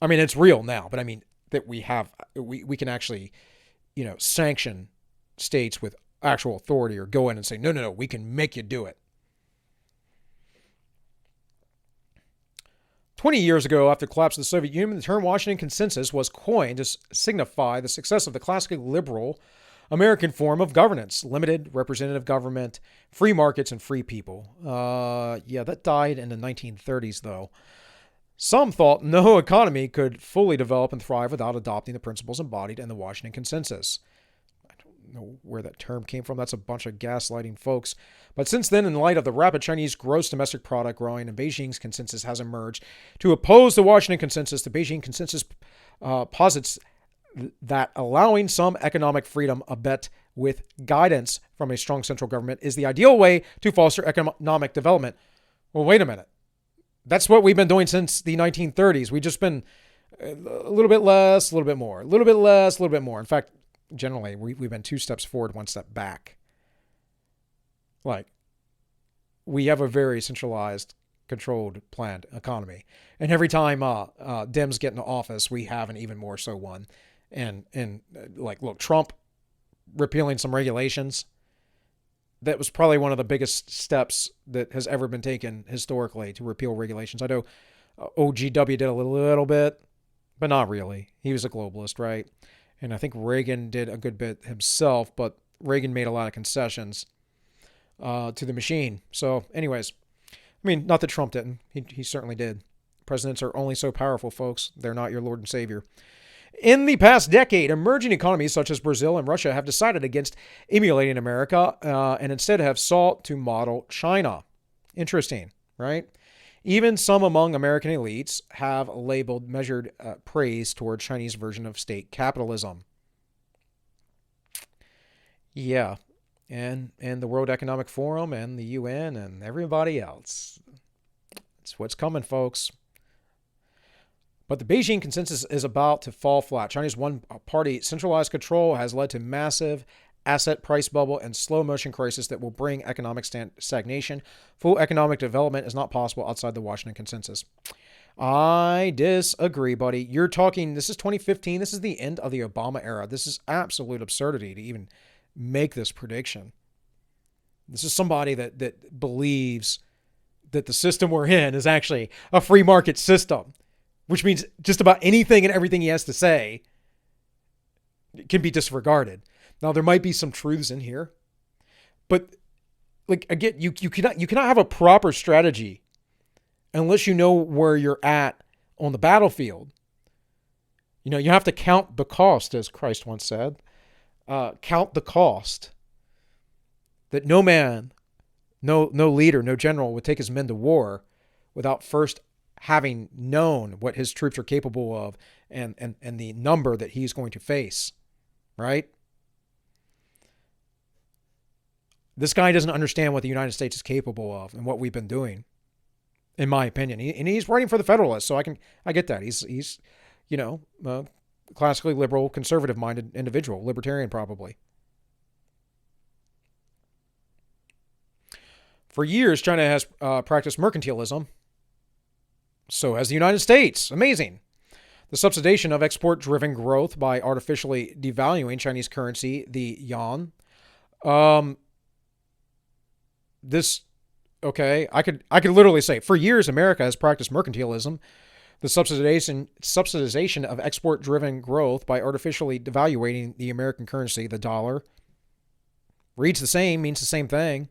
I mean, it's real now, but I mean that we can actually, sanction states with actual authority or go in and say, no, we can make you do it. 20 years ago, after the collapse of the Soviet Union, the term Washington Consensus was coined to signify the success of the classically liberal American form of governance: limited representative government, free markets, and free people. That died in the 1930s, though. Some thought no economy could fully develop and thrive without adopting the principles embodied in the Washington Consensus. I don't know where that term came from. That's a bunch of gaslighting, folks. But since then, in light of the rapid Chinese gross domestic product growing, and Beijing's consensus has emerged to oppose the Washington Consensus, the Beijing Consensus posits that allowing some economic freedom, albeit with guidance from a strong central government, is the ideal way to foster economic development. Well, wait a minute. That's what we've been doing since the 1930s. We've just been a little bit less, a little bit more, a little bit less, a little bit more. In fact, generally, we've been 2 steps forward, 1 step back. Like, we have a very centralized, controlled, planned economy. And every time Dems get into office, we have an even more so one. And look, Trump repealing some regulations, that was probably one of the biggest steps that has ever been taken historically to repeal regulations. I know OGW did a little bit, but not really. He was a globalist, right? And I think Reagan did a good bit himself, but Reagan made a lot of concessions to the machine. So anyways, I mean, not that Trump didn't. He certainly did. Presidents are only so powerful, folks. They're not your Lord and Savior. In the past decade, emerging economies such as Brazil and Russia have decided against emulating America and instead have sought to model China. Interesting, right? Even some among American elites have labeled measured praise toward Chinese version of state capitalism. Yeah, and the World Economic Forum and the UN and everybody else. It's what's coming, folks. But the Beijing Consensus is about to fall flat. China's one-party centralized control has led to massive asset price bubble and slow-motion crisis that will bring economic stagnation. Full economic development is not possible outside the Washington Consensus. I disagree, buddy. You're talking, this is 2015. This is the end of the Obama era. This is absolute absurdity to even make this prediction. This is somebody that believes that the system we're in is actually a free market system, which means just about anything and everything he has to say can be disregarded. Now, there might be some truths in here, but like, again, you cannot have a proper strategy unless you know where you're at on the battlefield. You have to count the cost, as Christ once said. Count the cost. That no man, no leader, no general would take his men to war without first having known what his troops are capable of and the number that he's going to face, right? This guy doesn't understand what the United States is capable of and what we've been doing, in my opinion. And he's writing for the Federalists, so I get that. He's a classically liberal, conservative-minded individual, libertarian probably. For years, China has practiced mercantilism. So has the United States. Amazing. The subsidization of export-driven growth by artificially devaluing Chinese currency, the yuan. I could literally say, for years, America has practiced mercantilism. The subsidization of export-driven growth by artificially devaluating the American currency, the dollar. Reads the same, means the same thing.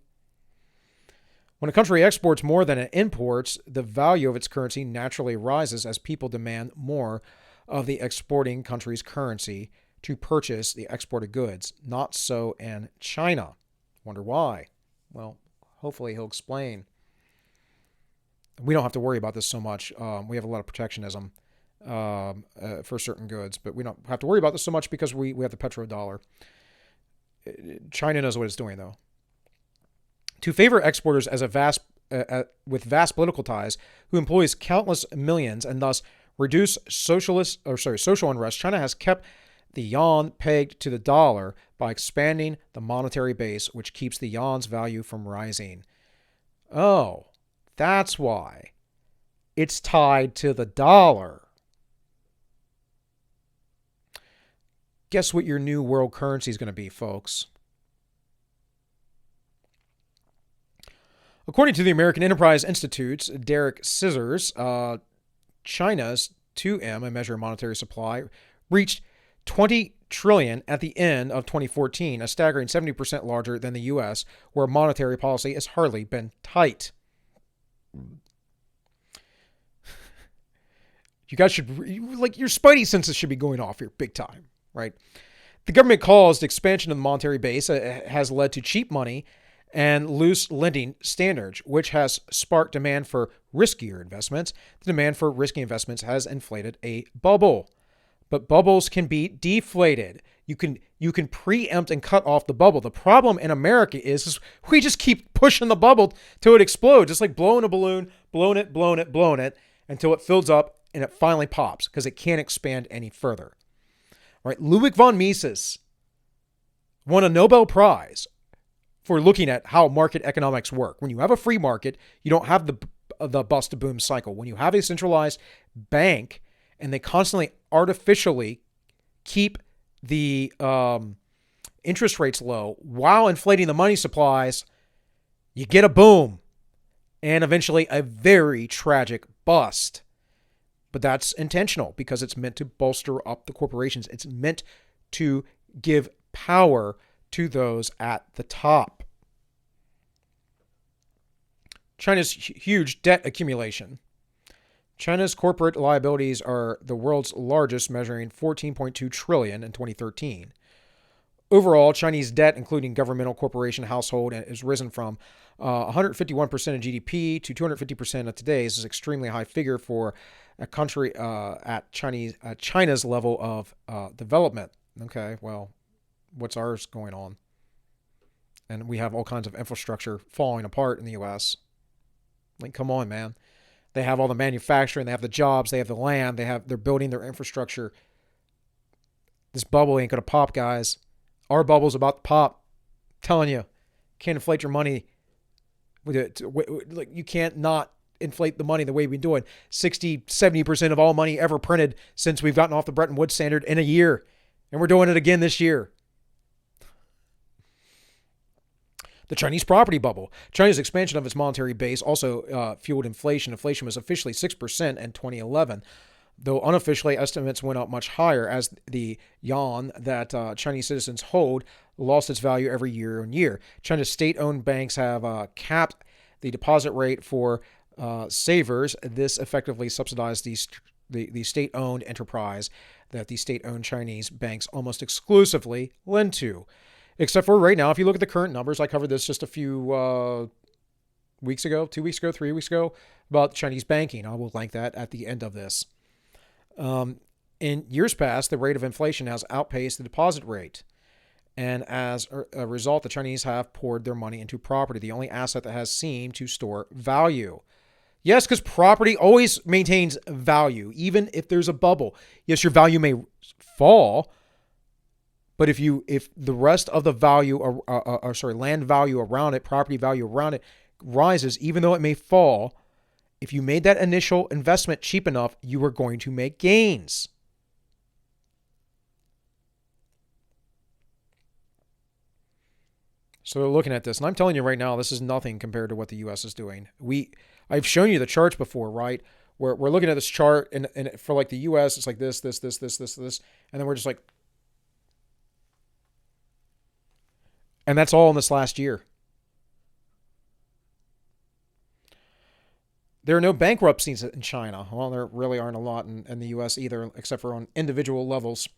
When a country exports more than it imports, the value of its currency naturally rises as people demand more of the exporting country's currency to purchase the exported goods. Not so in China. Wonder why? Well, hopefully he'll explain. We don't have to worry about this so much. We have a lot of protectionism for certain goods, but we don't have to worry about this so much because we have the petrodollar. China knows what it's doing, though. To favor exporters as a vast with vast political ties, who employs countless millions and thus reduce social unrest, China has kept the yuan pegged to the dollar by expanding the monetary base, which keeps the yuan's value from rising. Oh, that's why. It's tied to the dollar. Guess what your new world currency is going to be, folks? According to the American Enterprise Institute's Derek Scissors, China's 2M, a measure of monetary supply, reached 20 trillion at the end of 2014, a staggering 70% larger than the U.S., where monetary policy has hardly been tight. You guys should, your spidey senses should be going off here big time, right? The government calls the expansion of the monetary base has led to cheap money and loose lending standards, which has sparked demand for riskier investments. The demand for risky investments has inflated a bubble. But bubbles can be deflated. You can preempt and cut off the bubble. The problem in America is we just keep pushing the bubble till it explodes. It's like blowing a balloon, blowing it, until it fills up and it finally pops because it can't expand any further. All right, Ludwig von Mises won a Nobel Prize for looking at how market economics work. When you have a free market, you don't have the bust to boom cycle. When you have a centralized bank and they constantly artificially keep the interest rates low while inflating the money supplies, you get a boom and eventually a very tragic bust. But that's intentional because it's meant to bolster up the corporations. It's meant to give power to those at the top. China's huge debt accumulation. China's corporate liabilities are the world's largest, measuring 14.2 trillion in 2013. Overall, Chinese debt, including governmental, corporation, household, has risen from 151% of GDP to 250% of today's. This is an extremely high figure for a country at China's level of development. Okay, well, what's ours going on? And we have all kinds of infrastructure falling apart in the U.S. Like, come on, man. They have all the manufacturing, they have the jobs, they have the land, they're building their infrastructure. This bubble ain't gonna pop, guys. Our bubble's about to pop. I'm telling you, can't inflate your money. Like, you can't not inflate the money the way we've been doing. 60-70% of all money ever printed since we've gotten off the Bretton Woods standard in a year, and we're doing it again this year. The Chinese property bubble. China's expansion of its monetary base also fueled inflation. Inflation was officially 6% in 2011, though unofficially estimates went up much higher as the yuan that Chinese citizens hold lost its value every year on year. China's state-owned banks have capped the deposit rate for savers. This effectively subsidized the state-owned enterprise that the state-owned Chinese banks almost exclusively lend to. Except for right now, if you look at the current numbers, I covered this just a few weeks ago, 2 weeks ago, 3 weeks ago, about Chinese banking. I will link that at the end of this. In years past, the rate of inflation has outpaced the deposit rate. And as a result, the Chinese have poured their money into property, the only asset that has seemed to store value. Yes, because property always maintains value, even if there's a bubble. Yes, your value may fall, but if the rest of the value, land value around it, property value around it rises, even though it may fall, if you made that initial investment cheap enough, you are going to make gains. So looking at this, and I'm telling you right now, this is nothing compared to what the U.S. is doing. I've shown you the charts before, right? We're looking at this chart, and for like the U.S., it's like this, and then we're just like, and that's all in this last year. There are no bankruptcies in China. Well, there really aren't a lot in the U.S. either, except for on individual levels.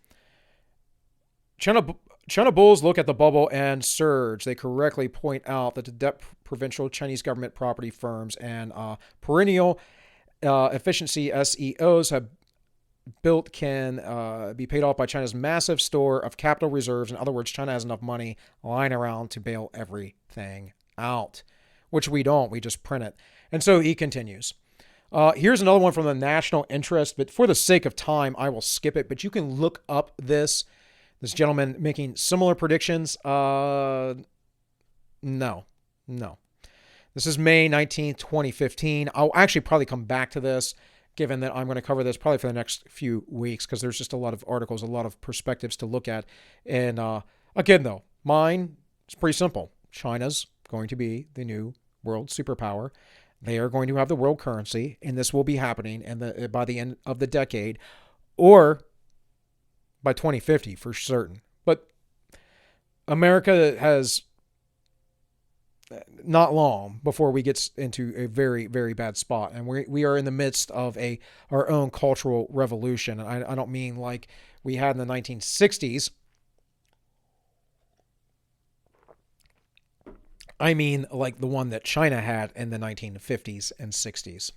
China bulls look at the bubble and surge. They correctly point out that the debt provincial Chinese government property firms and perennial efficiency SEOs have built can be paid off by China's massive store of capital reserves. In other words, China has enough money lying around to bail everything out. which we don't. We just print it. And so he continues. Here's another one from the national interest, but for the sake of time, I will skip it. But you can look up this gentleman making similar predictions. No. This is May 19th, 2015. I'll actually probably come back to this, given that I'm going to cover this probably for the next few weeks, because there's just a lot of articles, a lot of perspectives to look at. And again, though, mine is pretty simple. China's going to be the new world superpower. They are going to have the world currency, and this will be happening by the end of the decade, or by 2050 for certain. But America has not long before we get into a very, very bad spot, and we are in the midst of our own cultural revolution. And I don't mean like we had in the 1960s. I mean like the one that China had in the 1950s and 60s.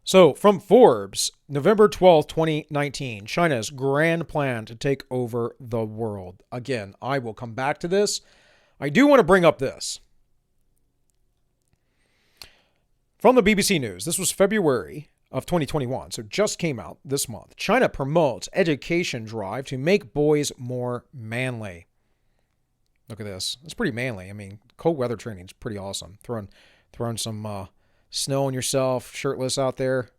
So from Forbes, November 12th, 2019, China's grand plan to take over the world. Again, I will come back to this. I do want to bring up this. From the BBC News, this was February of 2021, so just came out this month. China promotes education drive to make boys more manly. Look at this. It's pretty manly. I mean, cold weather training is pretty awesome. Throwing some snow on yourself, shirtless out there.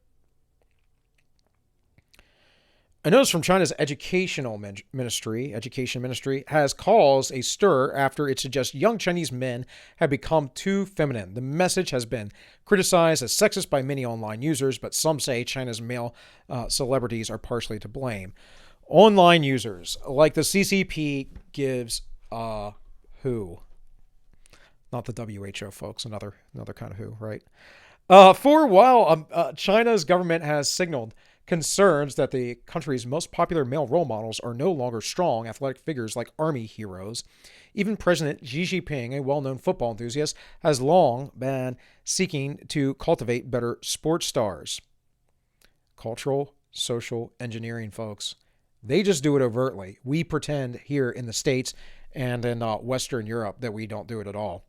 A notice from China's education ministry has caused a stir after it suggests young Chinese men have become too feminine. The message has been criticized as sexist by many online users, but some say China's male celebrities are partially to blame. Online users like the CCP gives who? Not the WHO, folks. Another kind of who, right? For a while, China's government has signaled concerns that the country's most popular male role models are no longer strong athletic figures like army heroes. Even President Xi Jinping, a well-known football enthusiast, has long been seeking to cultivate better sports stars. Cultural, social engineering, folks. They just do it overtly. We pretend here in the States and in Western Europe that we don't do it at all.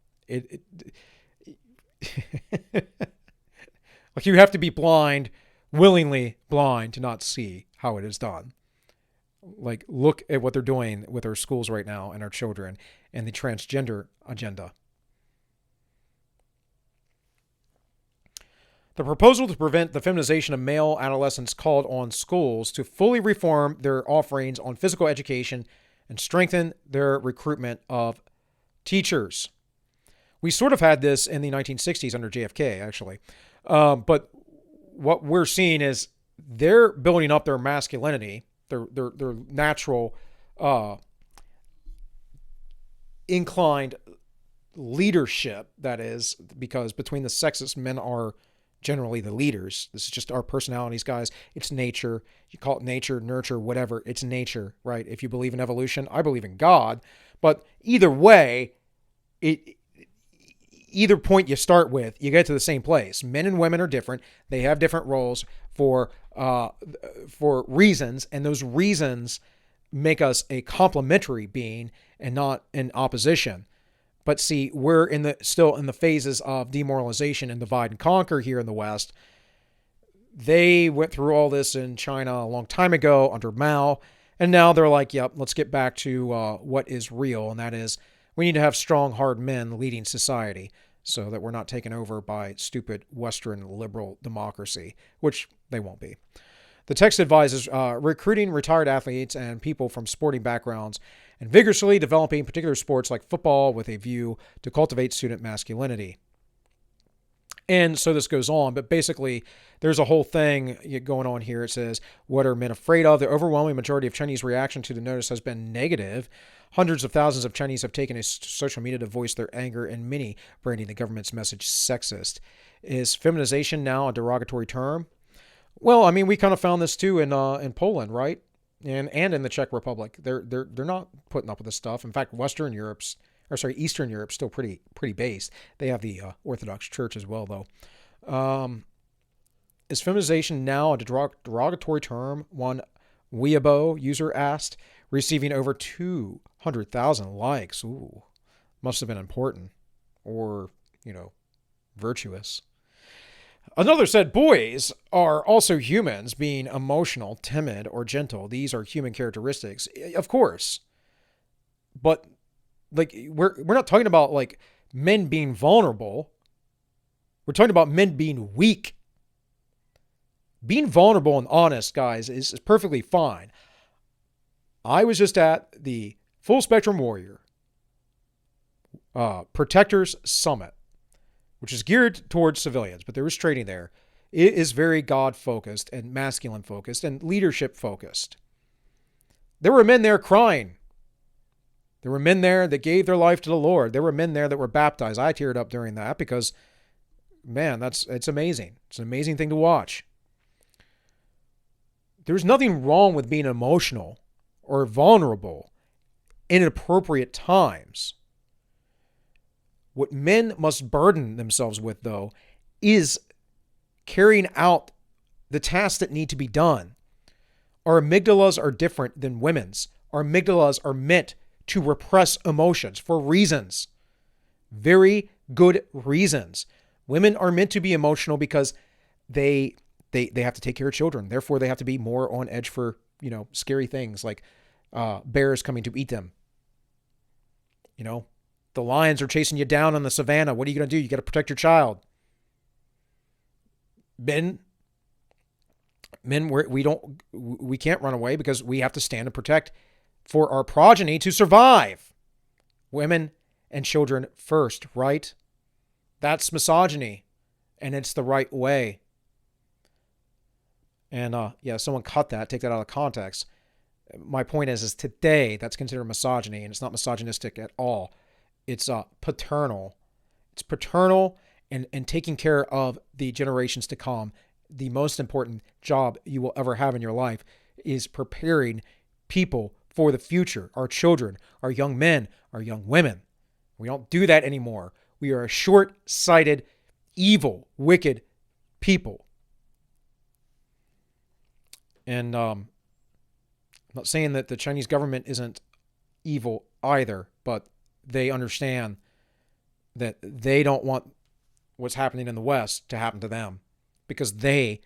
Like you have to be blind, willingly blind, to not see how it is done. Like, look at what they're doing with our schools right now and our children and the transgender agenda. The proposal to prevent the feminization of male adolescents called on schools to fully reform their offerings on physical education and strengthen their recruitment of teachers. We sort of had this in the 1960s under JFK, actually. But what we're seeing is they're building up their masculinity, their natural inclined leadership, that is, because between the sexes, men are generally the leaders. This is just our personalities, guys. It's nature. You call it nature, nurture, whatever. It's nature, right? If you believe in evolution, I believe in God. But either way, either point you start with, you get to the same place. Men and women are different. They have different roles for reasons, and those reasons make us a complementary being and not in opposition. But see, we're still in the phases of demoralization and divide and conquer here in the West. They went through all this in China a long time ago under Mao, and now they're like, yep, let's get back to what is real, and that is we need to have strong, hard men leading society so that we're not taken over by stupid Western liberal democracy, which they won't be. The text advises recruiting retired athletes and people from sporting backgrounds and vigorously developing particular sports like football with a view to cultivate student masculinity. And so this goes on, but basically there's a whole thing going on here. It says, what are men afraid of? The overwhelming majority of Chinese reaction to the notice has been negative. Hundreds of thousands of Chinese have taken to social media to voice their anger, and many branding the government's message sexist. Is feminization now a derogatory term? Well, I mean, we kind of found this too in Poland, right? And in the Czech Republic. They're not putting up with this stuff. In fact, Eastern Europe's still pretty based. They have the Orthodox Church as well, though. Is feminization now a derogatory term? One Weibo user asked, receiving over 200,000 likes. Ooh, Must have been important or, virtuous. Another said, boys are also humans, being emotional, timid, or gentle. These are human characteristics. Of course. But like we're not talking about like men being vulnerable. We're talking about men being weak. Being vulnerable and honest, guys, is perfectly fine. I was just at the Full Spectrum Warrior Protectors Summit, which is geared towards civilians, but there was training there. It is very God-focused and masculine-focused and leadership-focused. There were men there crying. There were men there that gave their life to the Lord. There were men there that were baptized. I teared up during that because, man, it's amazing. It's an amazing thing to watch. There's nothing wrong with being emotional or vulnerable in appropriate times. What men must burden themselves with, though, is carrying out the tasks that need to be done. Our amygdalas are different than women's. Our amygdalas are meant to repress emotions for reasons. Very good reasons. Women are meant to be emotional because they have to take care of children. Therefore, they have to be more on edge for, scary things like bears coming to eat them. The lions are chasing you down on the savannah. What are you going to do? You got to protect your child. Men, we can't run away because we have to stand and protect for our progeny to survive. Women and children first, right? That's misogyny, and it's the right way. And someone cut that, take that out of context. My point is today that's considered misogyny, and it's not misogynistic at all. It's paternal. It's paternal and taking care of the generations to come. The most important job you will ever have in your life is preparing people for the future, our children, our young men, our young women. We don't do that anymore. We are a short-sighted, evil, wicked people. And I'm not saying that the Chinese government isn't evil either, but they understand that they don't want what's happening in the West to happen to them because they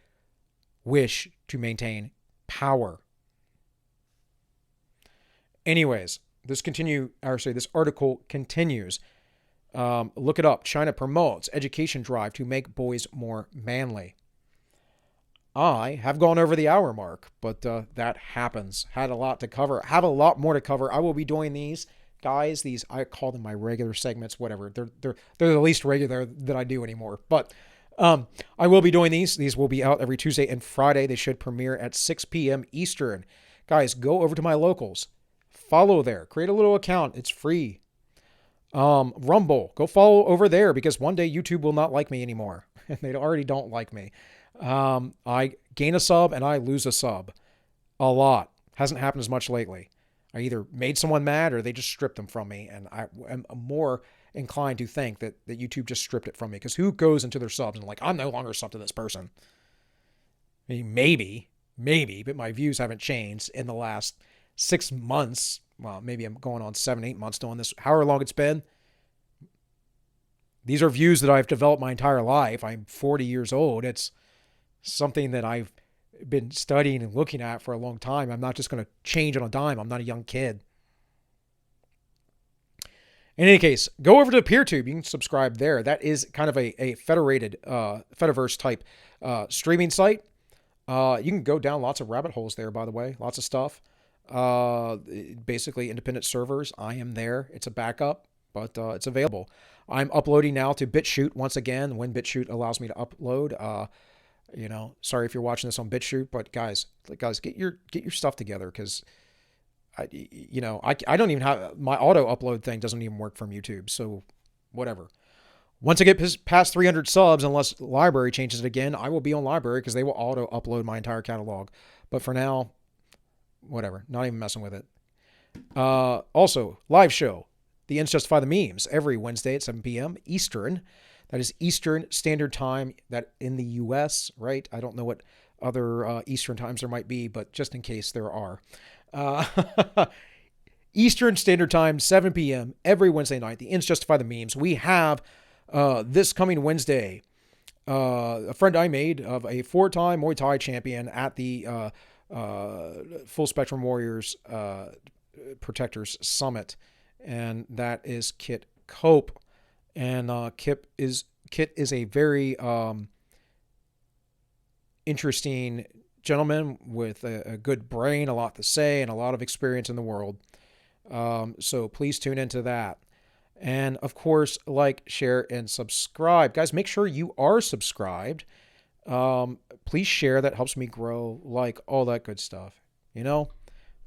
wish to maintain power. Anyways, this article continues. Look it up. China promotes education drive to make boys more manly. I have gone over the hour mark, but that happens. Had a lot to cover. Have a lot more to cover. I will be doing these, guys. These, I call them my regular segments. Whatever. They're the least regular that I do anymore. But I will be doing these. These will be out every Tuesday and Friday. They should premiere at 6 p.m. Eastern. Guys, go over to my locals. Follow there. Create a little account. It's free. Rumble. Go follow over there because one day YouTube will not like me anymore. And they already don't like me. I gain a sub and I lose a sub a lot. Hasn't happened as much lately. I either made someone mad or they just stripped them from me. And I am more inclined to think that YouTube just stripped it from me because who goes into their subs and like, I'm no longer sub to this person. I mean, maybe, but my views haven't changed in the last 6 months. Well, maybe I'm going on 7-8 months doing this. However long it's been. These are views that I've developed my entire life. I'm 40 years old. It's something that I've been studying and looking at for a long time. I'm not just going to change on a dime. I'm not a young kid. In any case, go over to PeerTube. You can subscribe there. That is kind of a federated, Fediverse type streaming site. You can go down lots of rabbit holes there, by the way. Lots of stuff. Basically independent servers. I am there. It's a backup, but it's available. I'm uploading now to BitChute once again when BitChute allows me to upload. Sorry if you're watching this on BitChute, but guys, get your stuff together because I don't even have my auto upload thing doesn't even work from YouTube. So whatever. Once I get past 300 subs, unless Library changes it again, I will be on Library because they will auto upload my entire catalog. But for now, whatever. Not even messing with it. Also, live show. The Ends Justify the Memes every Wednesday at 7 p.m. Eastern. That is Eastern Standard Time. That in the U.S., right? I don't know what other Eastern times there might be, but just in case there are. Eastern Standard Time, 7 p.m. every Wednesday night. The Ins Justify the Memes. We have this coming Wednesday a friend I made of a 4-time Muay Thai champion at the Full Spectrum Warriors Protectors Summit, and that is Kit Cope. And Kit is a very interesting gentleman with a good brain, a lot to say, and a lot of experience in the world. So please tune into that. And of course, like, share, and subscribe. Guys, make sure you are subscribed. Please share. That helps me grow, like, all that good stuff. You know?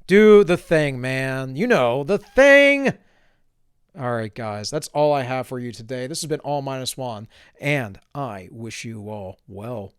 Do the thing, man. You know, the thing. All right, guys. That's all I have for you today. This has been All Minus One, and I wish you all well.